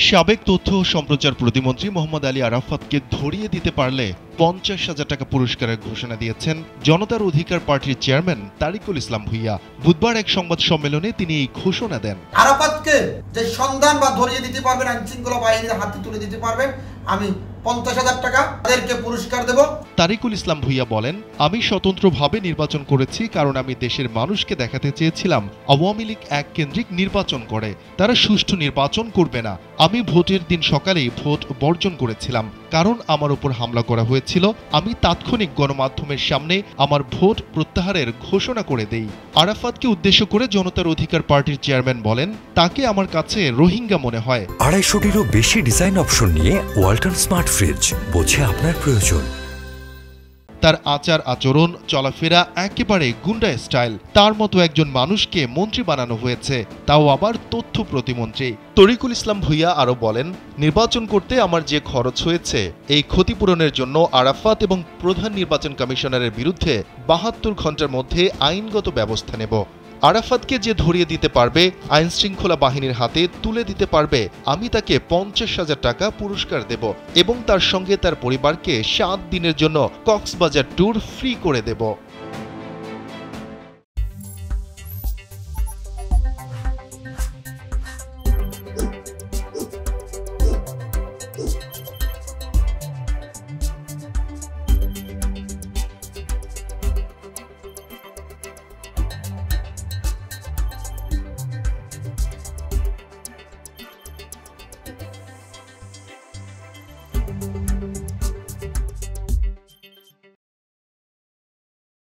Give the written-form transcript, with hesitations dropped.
সাবেক তথ্য ও সম্প্রচার প্রতিমন্ত্রী মোহাম্মদ আলী আরাফাতকে ধরিয়ে দিতে পারলে ৫০,০০০ টাকা পুরস্কারের ঘোষণা দিয়েছেন জনতার অধিকার পার্টির চেয়ারম্যান তারিকুল ইসলাম ভূঁইয়া। বুধবার এক সংবাদ সম্মেলনে তিনি এই ঘোষণা দেন। আরাফাতকে যে সন্ধান বা ধরিয়ে দিতে পারবেন, আইন শৃঙ্খলা বাহিনীর হাতে তুলে দিতে পারবেন, আমি ৫০,০০০ টাকা তাদেরকে পুরস্কার দেব। তারিকুল ইসলাম ভূঁইয়া বলেন, আমি স্বতন্ত্রভাবে নির্বাচন করেছি কারণ আমি দেশের মানুষকে দেখাতে চেয়েছিলাম আওয়ামী লীগ এক কেন্দ্রিক নির্বাচন করে, তারা সুষ্ঠু নির্বাচন করবে না। আমি ভোটের দিন সকালেই ভোট বর্জন করেছিলাম কারণ আমার উপর হামলা করা হয়েছিল। আমি তাৎক্ষণিক গণমাধ্যমের সামনে আমার ভোট প্রত্যাহারের ঘোষণা করে দেই। আরাফাতকে উদ্দেশ্য করে জনতার অধিকার পার্টির চেয়ারম্যান বলেন, তাকে আমার কাছে রোহিঙ্গা মনে হয়। ২৫০টিরও বেশি ডিজাইন অপশন নিয়ে ওয়ালটন স্মার্ট ফ্রিজ, বোঝে আপনার প্রয়োজন। তার আচার আচরণ চলাফেরা একেবারে গুন্ডা স্টাইল। তার মতো একজন মানুষকে মন্ত্রী বানানো হয়েছে, তাও আবার তথ্য প্রতিমন্ত্রী। তরিকুল ইসলাম ভূঁইয়া আরো বলেন, নির্বাচন করতে আমার যে খরচ হয়েছে এই ক্ষতিপূরণের জন্য আরাফাত এবং প্রধান নির্বাচন কমিশনারের বিরুদ্ধে ৭২ ঘন্টার মধ্যে আইনগত ব্যবস্থা নেব। আরাফাতকে যে ধরিয়ে দিতে পারবে, আইন শৃঙ্খলা বাহিনীর হাতে তুলে দিতে পারবে, আমি তাকে ৫০,০০০ টাকা পুরস্কার দেব এবং তার সঙ্গে তার পরিবারকে ৭ দিনের জন্য কক্সবাজার ট্যুর ফ্রি করে দেব।